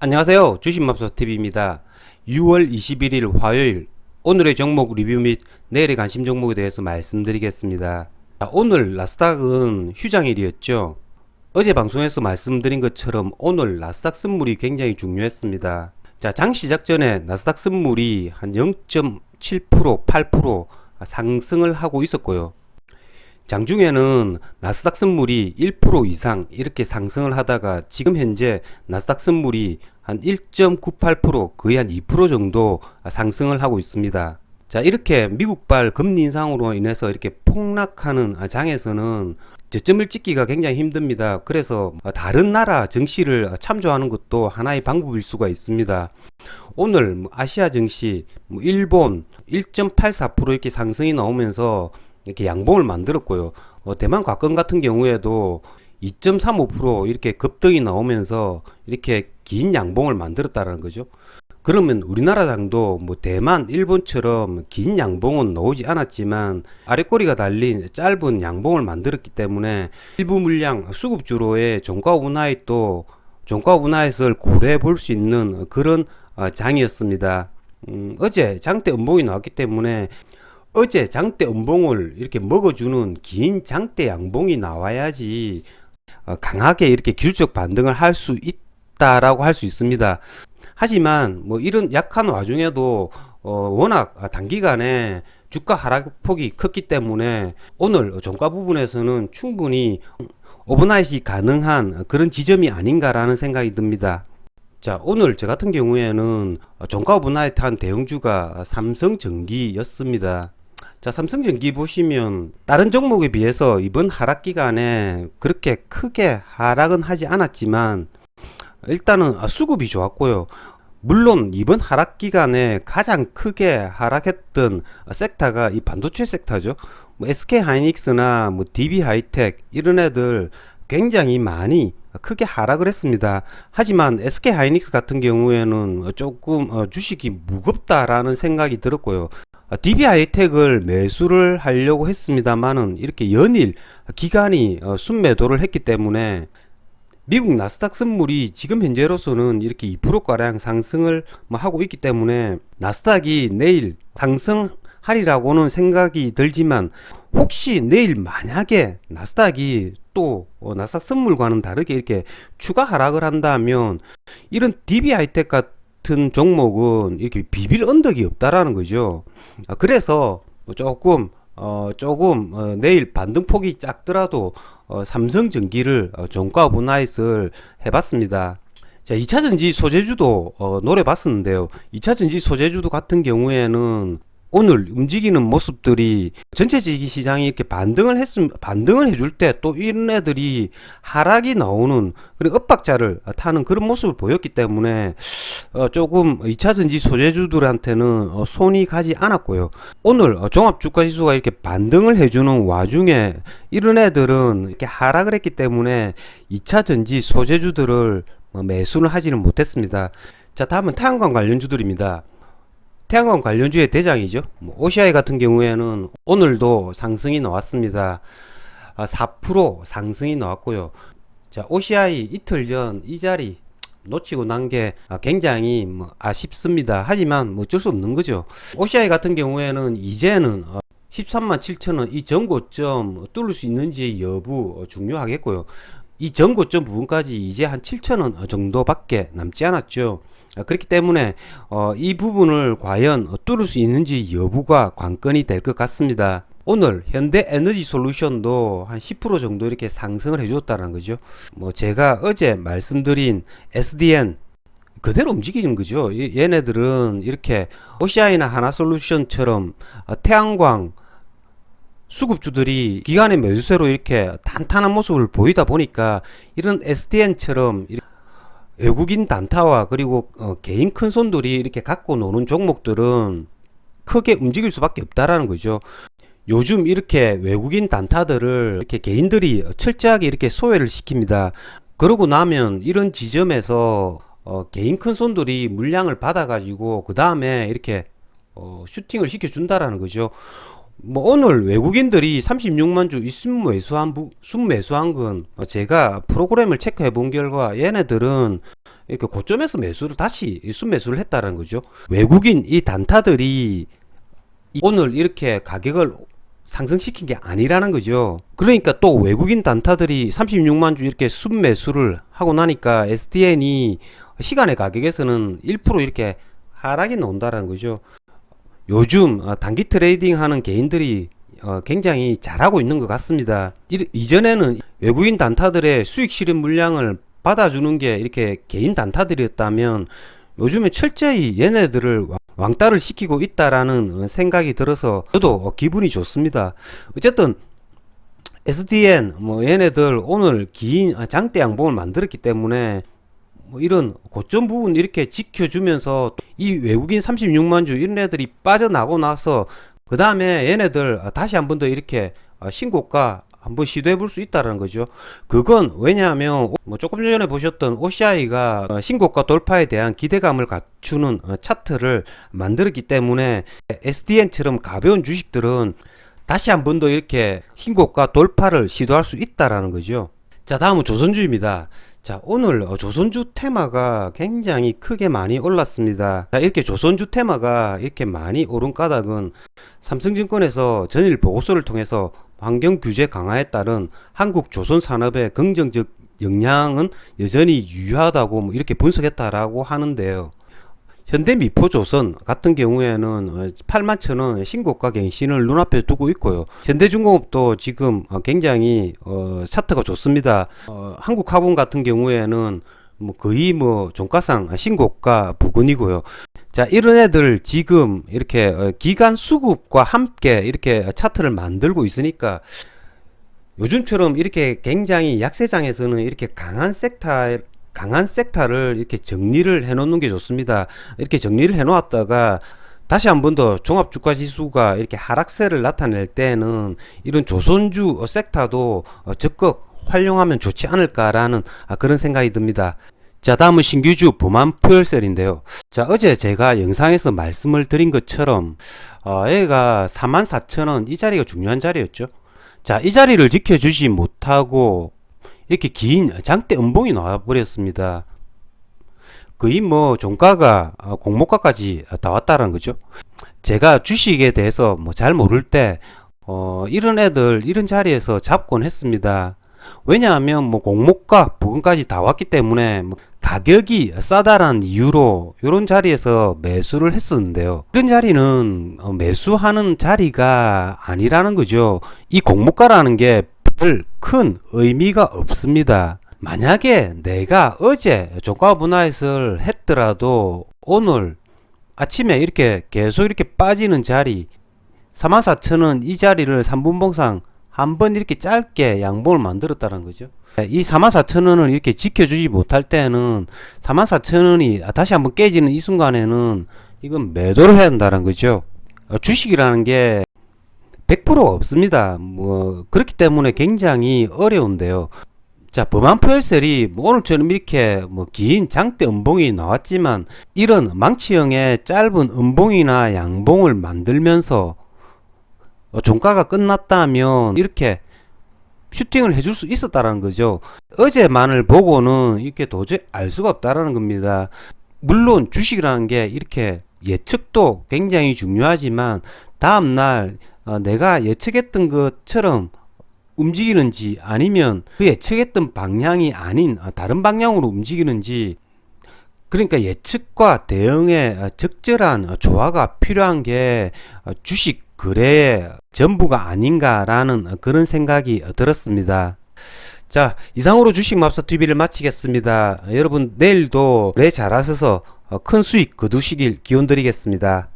안녕하세요. 주식맘서TV입니다. 6월 21일 화요일 오늘의 종목 리뷰 및 내일의 관심 종목에 대해서 말씀드리겠습니다. 오늘 나스닥은 휴장일이었죠. 어제 방송에서 말씀드린 것처럼 오늘 나스닥 선물이 굉장히 중요했습니다. 장 시작 전에 나스닥 선물이 한 0.7%, 8% 상승을 하고 있었고요. 장중에는 나스닥 선물이 1% 이상 이렇게 상승을 하다가 지금 현재 나스닥 선물이 한 1.98% 거의 한 2% 정도 상승을 하고 있습니다. 자, 이렇게 미국발 금리 인상으로 인해서 이렇게 폭락하는 장에서는 저점을 찍기가 굉장히 힘듭니다. 그래서 다른 나라 증시를 참조하는 것도 하나의 방법일 수가 있습니다. 오늘 아시아 증시, 일본 1.84% 이렇게 상승이 나오면서 이렇게 양봉을 만들었고요. 대만 과건 같은 경우에도 2.35% 이렇게 급등이 나오면서 이렇게 긴 양봉을 만들었다는 거죠. 그러면 우리나라 장도 대만, 일본처럼 긴 양봉은 나오지 않았지만 아랫꼬리가 달린 짧은 양봉을 만들었기 때문에 일부 물량 수급주로의 종가 운하에 종가 운하에서 고려해 볼 수 있는 그런 장이었습니다. 어제 장대 음봉이 나왔기 때문에 어제 장대 음봉을 이렇게 먹어주는 긴 장대 양봉이 나와야지 강하게 이렇게 기술적 반등을 할 수 있다라고 할 수 있습니다. 하지만 이런 약한 와중에도 워낙 단기간에 주가 하락폭이 컸기 때문에 오늘 종가 부분에서는 충분히 오버나잇이 가능한 그런 지점이 아닌가라는 생각이 듭니다. 자, 오늘 저 같은 경우에는 종가 오버나잇한 대형주가 삼성전기였습니다. 자, 삼성전기 보시면 다른 종목에 비해서 이번 하락 기간에 그렇게 크게 하락은 하지 않았지만 일단은 수급이 좋았고요. 물론 이번 하락 기간에 가장 크게 하락했던 섹터가 이 반도체 섹터죠. SK 하이닉스나 DB 하이텍 이런 애들 굉장히 많이 크게 하락을 했습니다. 하지만 SK 하이닉스 같은 경우에는 조금 주식이 무겁다라는 생각이 들었고요. DB 하이텍을 매수를 하려고 했습니다만은 이렇게 연일 기간이 순매도를 했기 때문에 미국 나스닥 선물이 지금 현재로서는 이렇게 2%가량 상승을 하고 있기 때문에 나스닥이 내일 상승하리라고는 생각이 들지만 혹시 내일 만약에 나스닥이 또 나스닥 선물과는 다르게 이렇게 추가 하락을 한다면 이런 DB 하이텍 같은 종목은 이렇게 비빌 언덕이 없다라는 거죠. 그래서 조금 내일 반등폭이 작더라도 삼성전기를 종가 오버나잇을 해봤습니다. 자, 2차전지 소재주도 노려봤었는데요. 2차전지 소재주도 같은 경우에는 오늘 움직이는 모습들이 전체적인 시장이 이렇게 반등을 해줄 때 또 이런 애들이 하락이 나오는 그리고 엇박자를 타는 그런 모습을 보였기 때문에 조금 2차전지 소재주들한테는 손이 가지 않았고요. 오늘 종합주가지수가 이렇게 반등을 해주는 와중에 이런 애들은 이렇게 하락을 했기 때문에 2차전지 소재주들을 매수를 하지는 못했습니다. 자, 다음은 태양광 관련주들입니다. 태양광 관련주의 대장이죠. OCI 같은 경우에는 오늘도 상승이 나왔습니다. 4% 상승이 나왔고요. 자, OCI 이틀 전 이 자리 놓치고 난 게 굉장히 아쉽습니다. 하지만 어쩔 수 없는 거죠. OCI 같은 경우에는 이제는 13만 7천원 이 전고점 뚫을 수 있는지 여부 중요하겠고요. 이 전고점 부분까지 이제 한 7천원 정도밖에 남지 않았죠. 그렇기 때문에 이 부분을 과연 뚫을 수 있는지 여부가 관건이 될 것 같습니다. 오늘 현대에너지솔루션도 한 10% 정도 이렇게 상승을 해줬다는 거죠. 제가 어제 말씀드린 SDN 그대로 움직이는 거죠. 얘네들은 이렇게 OCI나 하나솔루션처럼 태양광 수급주들이 기관의 매수세로 이렇게 탄탄한 모습을 보이다 보니까 이런 SDN처럼 외국인 단타와 그리고 개인 큰손들이 이렇게 갖고 노는 종목들은 크게 움직일 수밖에 없다라는 거죠. 요즘 이렇게 외국인 단타들을 이렇게 개인들이 철저하게 이렇게 소외를 시킵니다. 그러고 나면 이런 지점에서 개인 큰손들이 물량을 받아가지고 그 다음에 이렇게 슈팅을 시켜준다라는 거죠. 오늘 외국인들이 36만 주 순매수한 건 제가 프로그램을 체크해 본 결과 얘네들은 이렇게 고점에서 매수를 다시 순매수를 했다는 거죠. 외국인 이 단타들이 오늘 이렇게 가격을 상승시킨 게 아니라는 거죠. 그러니까 또 외국인 단타들이 36만 주 이렇게 순매수를 하고 나니까 SDN이 시간의 가격에서는 1% 이렇게 하락이 나온다는 거죠. 요즘 단기 트레이딩 하는 개인들이 굉장히 잘하고 있는 것 같습니다. 이전에는 외국인 단타들의 수익 실현 물량을 받아주는 게 이렇게 개인 단타들이었다면 요즘에 철저히 얘네들을 왕따를 시키고 있다라는 생각이 들어서 저도 기분이 좋습니다. 어쨌든 SDN 얘네들 오늘 긴 장대 양봉을 만들었기 때문에 이런 고점 부분 이렇게 지켜주면서 이 외국인 36만 주 이런 애들이 빠져나고 나서 그 다음에 얘네들 다시 한 번 더 이렇게 신고가 한번 시도해 볼 수 있다는 거죠. 그건 왜냐하면 조금 전에 보셨던 OCI가 신고가 돌파에 대한 기대감을 갖추는 차트를 만들었기 때문에 SDN처럼 가벼운 주식들은 다시 한 번 더 이렇게 신고가 돌파를 시도할 수 있다라는 거죠. 자, 다음은 조선주입니다. 자, 오늘 조선주 테마가 굉장히 크게 많이 올랐습니다. 자, 이렇게 조선주 테마가 이렇게 많이 오른 까닭은 삼성증권에서 전일 보고서를 통해서 환경 규제 강화에 따른 한국 조선 산업의 긍정적 영향은 여전히 유효하다고 이렇게 분석했다라고 하는데요. 현대미포조선 같은 경우에는 81,000원 신고가 갱신을 눈앞에 두고 있고요. 현대중공업도 지금 굉장히 차트가 좋습니다. 한국화분 같은 경우에는 거의 종가상 신고가 부근이고요. 자, 이런 애들 지금 이렇게 기간 수급과 함께 이렇게 차트를 만들고 있으니까 요즘처럼 이렇게 굉장히 약세장에서는 이렇게 강한 섹터를 이렇게 정리를 해 놓는 게 좋습니다. 이렇게 정리를 해 놓았다가 다시 한 번 더 종합주가지수가 이렇게 하락세를 나타낼 때는 이런 조선주 섹터도 적극 활용하면 좋지 않을까라는 그런 생각이 듭니다. 자, 다음은 신규주 범한푸얼셀인데요. 자, 어제 제가 영상에서 말씀을 드린 것처럼 얘가 44,000원 이 자리가 중요한 자리였죠. 자, 이 자리를 지켜주지 못하고 이렇게 긴 장대 음봉이 나와버렸습니다. 거의 종가가 공모가까지 다 왔다는 거죠. 제가 주식에 대해서 잘 모를 때 이런 애들 이런 자리에서 잡곤 했습니다. 왜냐하면 공모가 부근까지 다 왔기 때문에 가격이 싸다란 이유로 이런 자리에서 매수를 했었는데요. 이런 자리는 매수하는 자리가 아니라는 거죠. 이 공모가라는 게 별 큰 의미가 없습니다. 만약에 내가 어제 종가 분할을 했더라도 오늘 아침에 이렇게 계속 이렇게 빠지는 자리 44,000원 이 자리를 3분봉상 한번 이렇게 짧게 양봉을 만들었다는 거죠. 이 44,000원을 이렇게 지켜주지 못할 때는 44,000원이 다시 한번 깨지는 이 순간에는 이건 매도를 해야 한다는 거죠. 주식이라는 게 100%가 없습니다. 그렇기 때문에 굉장히 어려운데요. 자, 범한포열셀이 오늘처럼 이렇게 긴 장대 음봉이 나왔지만 이런 망치형의 짧은 음봉이나 양봉을 만들면서 종가가 끝났다면 이렇게 슈팅을 해줄 수 있었다라는 거죠. 어제만을 보고는 이렇게 도저히 알 수가 없다라는 겁니다. 물론 주식이라는 게 이렇게 예측도 굉장히 중요하지만 다음날 내가 예측했던 것처럼 움직이는지 아니면 그 예측했던 방향이 아닌 다른 방향으로 움직이는지, 그러니까 예측과 대응의 적절한 조화가 필요한 게 주식 거래의 전부가 아닌가라는 그런 생각이 들었습니다. 자, 이상으로 주식맙사TV를 마치겠습니다. 여러분 내일도 거래 잘하셔서 큰 수익 거두시길 기원드리겠습니다.